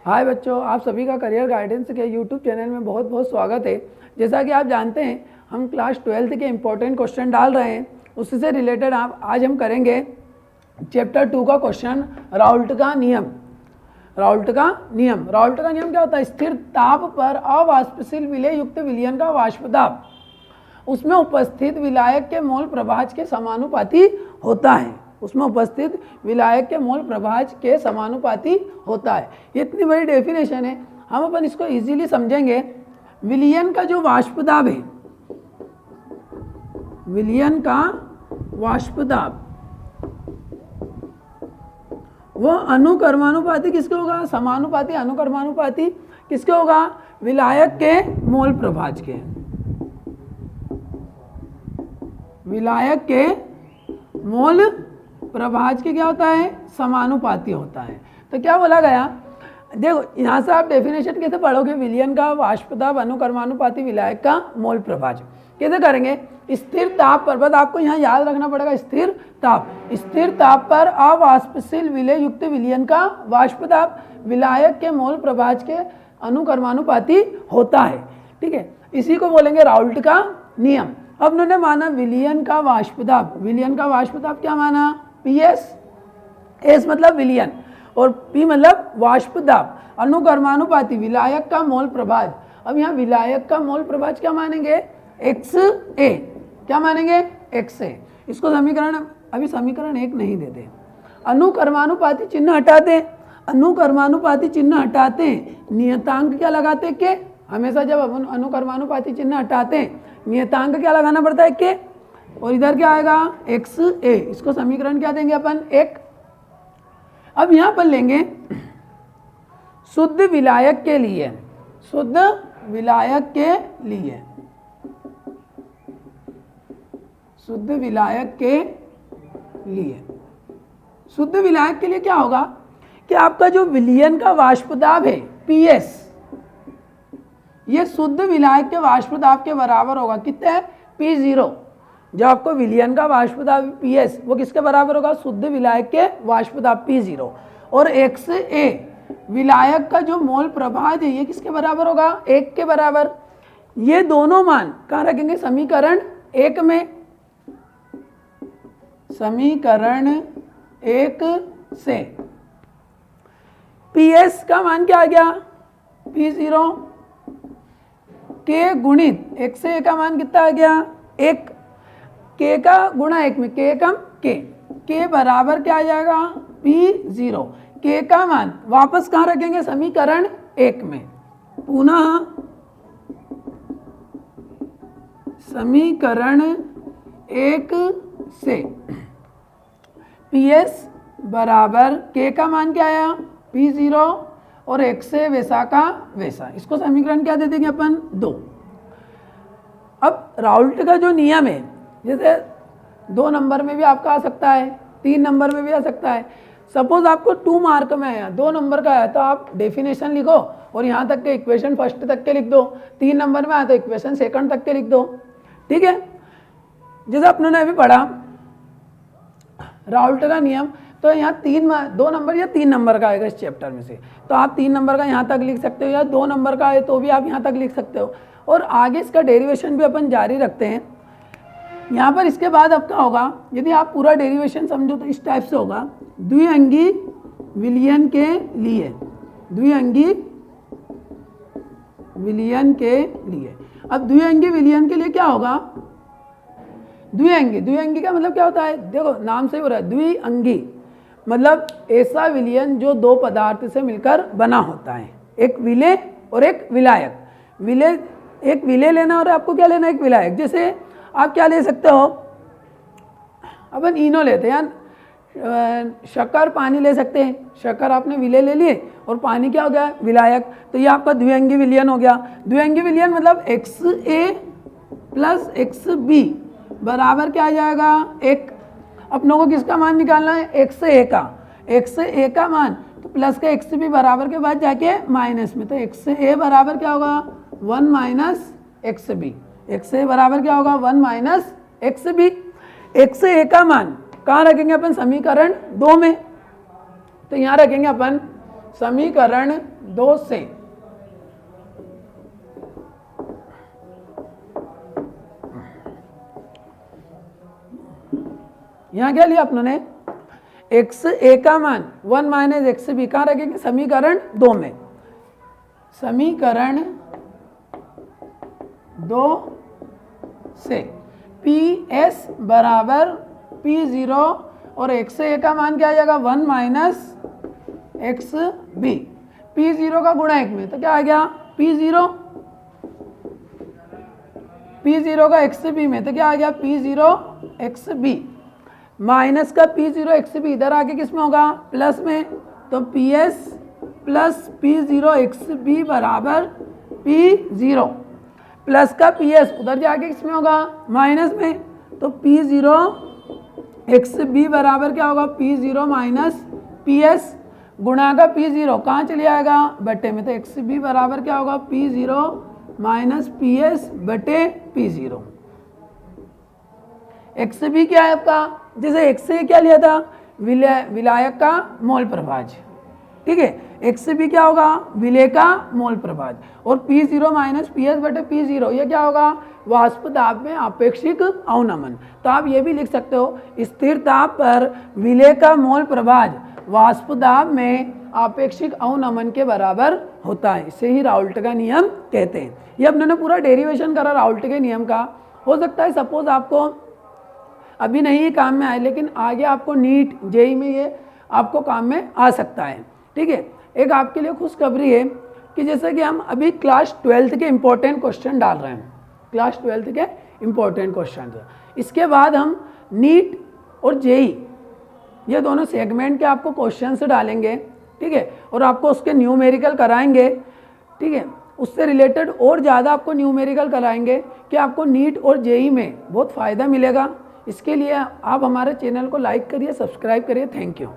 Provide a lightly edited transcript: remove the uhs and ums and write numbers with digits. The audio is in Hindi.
हाय बच्चों, आप सभी का करियर गाइडेंस के यूट्यूब चैनल में बहुत बहुत स्वागत है। जैसा कि आप जानते हैं, हम क्लास 12th के इम्पोर्टेंट क्वेश्चन डाल रहे हैं। उसी से रिलेटेड आज हम करेंगे चैप्टर 2 का क्वेश्चन, राउल्ट का नियम। राउल्ट का नियम क्या होता है? स्थिर ताप पर अवाष्पशील विलेय युक्त विलयन का वाष्प दाब उसमें उपस्थित विलायक के मोल प्रभाज के समानुपाती होता है। उसमें उपस्थित विलायक के मोल प्रभाज के समानुपाती होता है। ये इतनी बड़ी डेफिनेशन है, हम अपन इसको इजीली समझेंगे। विलयन का जो वाष्प दाब है, विलयन का वाष्प दाब वो अनुकर्मानुपाती किसके होगा? समानुपाती अनुकर्मानुपाती किसके होगा? विलायक के मोल प्रभाज के। विलायक के मोल प्रभाज के क्या होता है? समानुपाती होता है। तो क्या बोला गया? देखो, यहाँ से आप डेफिनेशन कैसे पढ़ोगे? विलयन का वाष्प दाब अनुकर्मानुपाती विलायक का मोल प्रभाज कैसे करेंगे? स्थिर ताप पर, बस आपको यहाँ याद रखना पड़ेगा, स्थिर ताप पर अवाष्पशील विलेय युक्त विलयन का वाष्प दाब विलायक के मोल प्रभाज के अनुकर्मानुपाती होता है। ठीक है, इसी को बोलेंगे राउल्ट का नियम। अब उन्होंने माना विलयन का वाष्प दाब, विलयन का वाष्प दाब क्या माना? PS, S मतलब विलयन और P मतलब वाष्प दाब, अनुकर्मानुपाती विलायक का मोल प्रभाज। अब यहाँ विलायक का मोल प्रभाज क्या मानेंगे? XA। क्या मानेंगे? XA। इसको समीकरण 1 नहीं देते। अनुकर्मानुपाती चिन्ह हटाते, नियतांक क्या लगाते? के। हमेशा जब अपन अनुकर्मानुपाती चिन्ह हटाते नियतांक क्या लगाना पड़ता है? के। और इधर क्या आएगा? XA। इसको समीकरण क्या देंगे अपन? 1। अब यहां पर लेंगे शुद्ध विलायक के लिए, शुद्ध विलायक के लिए, शुद्ध विलायक के लिए, शुद्ध विलायक के लिए क्या होगा कि आपका जो विलयन का वाष्प दाब है PS, ये शुद्ध विलायक के वाष्प दाब के बराबर होगा। कितने है? P0। जो आपको विलयन का वाष्प दाब PS वो किसके बराबर होगा? शुद्ध विलायक के वाष्प दाब P0। और XA विलायक का जो मोल प्रभाज है ये किसके बराबर होगा? 1 के बराबर। ये दोनों मान कहाँ रखेंगे? समीकरण 1 में। समीकरण 1 से PS का मान क्या आ गया? P0 के गुणित XA का मान कितना आ गया? 1। K का गुणा 1 में, K एकम K बराबर क्या आ जाएगा? P0। K का मान वापस कहाँ रखेंगे? समीकरण 1 में। पुनः समीकरण 1 से PS बराबर K का मान क्या आया? P0 और XA वैसा का वैसा। इसको समीकरण क्या दे देंगे अपन? 2। अब राउल्ट का जो नियम है, जैसे 2 नंबर में भी आपका आ सकता है, 3 नंबर में भी आ सकता है। सपोज आपको 2 मार्क में आया, 2 नंबर का आया तो आप डेफिनेशन लिखो और यहाँ तक के इक्वेशन फर्स्ट तक के लिख दो। 3 नंबर में आया तो इक्वेशन सेकंड तक के लिख दो। ठीक है, जैसे अपनों ने अभी पढ़ा राउल्ट का नियम, तो यहाँ 2 नंबर या 3 नंबर का आएगा इस चैप्टर में से, तो आप 3 नंबर का यहाँ तक लिख सकते हो, या 2 नंबर का आए तो भी आप यहाँ तक लिख सकते हो। और आगे इसका डेरिवेशन भी अपन जारी रखते हैं। यहाँ पर इसके बाद अब क्या होगा? यदि आप पूरा डेरिवेशन समझो तो इस टाइप से होगा। द्विअंगी विलयन के लिए, द्विअंगी विलयन के लिए। अब द्विअंगी विलयन के लिए क्या होगा? द्विअंगी का मतलब क्या होता है? देखो, नाम से ही हो रहा है द्विअंगी, मतलब ऐसा विलयन जो 2 पदार्थ से मिलकर बना होता है, एक विलेय और एक विलायक। विलेय, एक विलेय लेना और आपको क्या लेना? एक विलायक। जैसे आप क्या ले सकते हो? अपन इनो लेते हैं, शक्कर पानी ले सकते हैं। शक्कर आपने विलेय ले लिए और पानी क्या हो गया? विलायक। तो ये आपका द्विअंगी विलयन हो गया। द्विअंगी विलयन मतलब XA प्लस XB बराबर क्या आ जाएगा? 1। अपनों को किसका मान निकालना है? XA का मान, तो प्लस का XB बराबर के बाद जाके माइनस में, तो XA बराबर क्या होगा? 1 माइनस XB। XA बराबर क्या होगा? 1 माइनस XB। XA का मान कहाँ रखेंगे अपन? समीकरण 2 में। तो यहाँ रखेंगे अपन समीकरण 2 से यहाँ क्या लिया अपने एक्स ए का मान 1 माइनस एक्स बी कहाँ रखेंगे, समीकरण 2 में। समीकरण 2 से पी एस बराबर पी जीरो और एक्स ए का मान क्या आ जाएगा 1 minus X B. P zero का गुणा 1 में तो क्या आ गया पी जीरो, पी जीरो का एक्स बी में तो क्या आ गया P zero X B, minus का पी जीरो एक्स बी इधर आके किस में होगा प्लस में, तो P S plus P zero X B बराबर पी जीरो, प्लस का पी एस उधर जाके किस में होगा माइनस में, तो पी जीरो एक्स बी बराबर क्या होगा P zero minus P S, गुणा का पी जीरो कहाँ चले आएगा बटे में, तो एक्स बी बराबर क्या होगा P zero minus P S बटे पी जीरो। एक्स बी क्या है आपका, जैसे एक्स ए क्या लिया था विलायक का मोल प्रभाज, ठीक है, एक्स बी क्या होगा विलेय का मोल प्रभाज, और P zero minus P S बटे पी जीरो ये क्या होगा वाष्प दाब में आपेक्षिक अवनमन। तो आप ये भी लिख सकते हो स्थिर ताप पर विलेय का मोल प्रभाज वाष्प दाब में आपेक्षिक अवनमन के बराबर होता है, इसे ही राउल्ट का नियम कहते हैं। ये अपने ने पूरा डेरिवेशन करा राउल्ट के नियम का। हो सकता है सपोज आपको अभी नहीं ये काम में आए लेकिन आगे आपको नीट जेई में ये आपको काम में आ सकता है, ठीक है। एक आपके लिए खुशखबरी है कि जैसे कि हम अभी क्लास 12th के इम्पोर्टेंट क्वेश्चन डाल रहे हैं, क्लास 12th के इम्पोर्टेंट क्वेश्चन, इसके बाद हम नीट और जेई ये दोनों सेगमेंट के आपको क्वेश्चंस डालेंगे, ठीक है, और आपको उसके न्यूमेरिकल कराएंगे, ठीक है, उससे रिलेटेड और ज़्यादा आपको न्यूमेरिकल कराएंगे कि आपको नीट और जेई में बहुत फ़ायदा मिलेगा। इसके लिए आप हमारे चैनल को लाइक करिए, सब्सक्राइब करिए। Thank you.